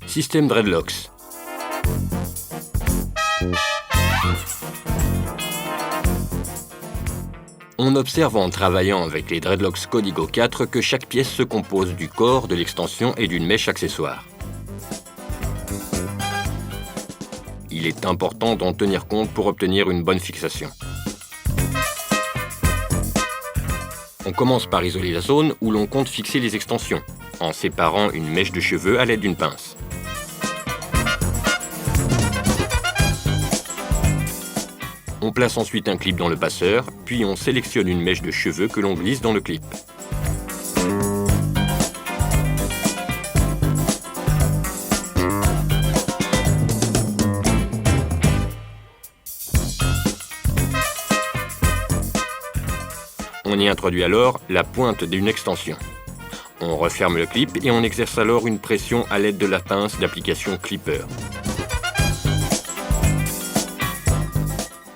Système Dreadlocks. On observe en travaillant avec les Dreadlocks Codigo 4 que chaque pièce se compose du corps, de l'extension et d'une mèche accessoire. Il est important d'en tenir compte pour obtenir une bonne fixation. On commence par isoler la zone où l'on compte fixer les extensions, en séparant une mèche de cheveux à l'aide d'une pince. On place ensuite un clip dans le passeur, puis on sélectionne une mèche de cheveux que l'on glisse dans le clip. On y introduit alors la pointe d'une extension. On referme le clip et on exerce alors une pression à l'aide de la pince d'application Clipper.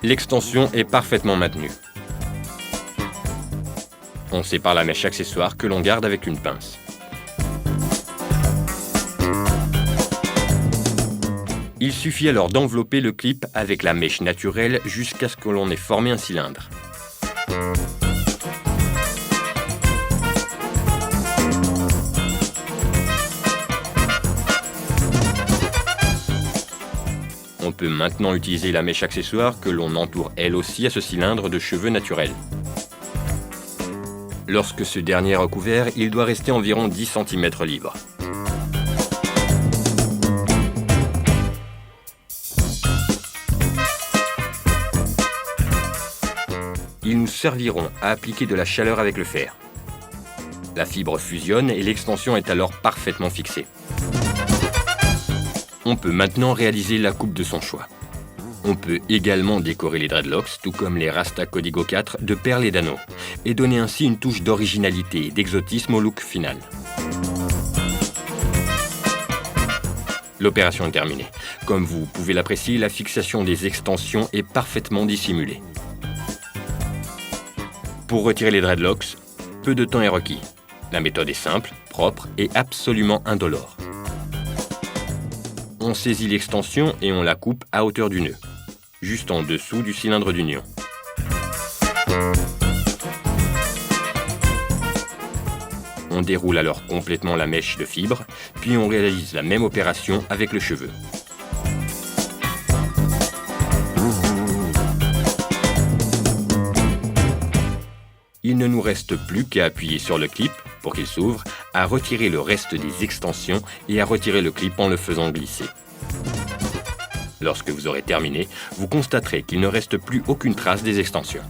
L'extension est parfaitement maintenue. On sépare la mèche accessoire que l'on garde avec une pince. Il suffit alors d'envelopper le clip avec la mèche naturelle jusqu'à ce que l'on ait formé un cylindre. On peut maintenant utiliser la mèche accessoire que l'on entoure elle aussi à ce cylindre de cheveux naturels. Lorsque ce dernier est recouvert, il doit rester environ 10 cm libre. Ils nous serviront à appliquer de la chaleur avec le fer. La fibre fusionne et l'extension est alors parfaitement fixée. On peut maintenant réaliser la coupe de son choix. On peut également décorer les dreadlocks, tout comme les Rasta Codigo 4, de perles et d'anneaux, et donner ainsi une touche d'originalité et d'exotisme au look final. L'opération est terminée. Comme vous pouvez l'apprécier, la fixation des extensions est parfaitement dissimulée. Pour retirer les dreadlocks, peu de temps est requis. La méthode est simple, propre et absolument indolore. On saisit l'extension et on la coupe à hauteur du nœud, juste en dessous du cylindre d'union. On déroule alors complètement la mèche de fibre, puis on réalise la même opération avec le cheveu. Il ne nous reste plus qu'à appuyer sur le clip pour qu'il s'ouvre, à retirer le reste des extensions et à retirer le clip en le faisant glisser. Lorsque vous aurez terminé, vous constaterez qu'il ne reste plus aucune trace des extensions.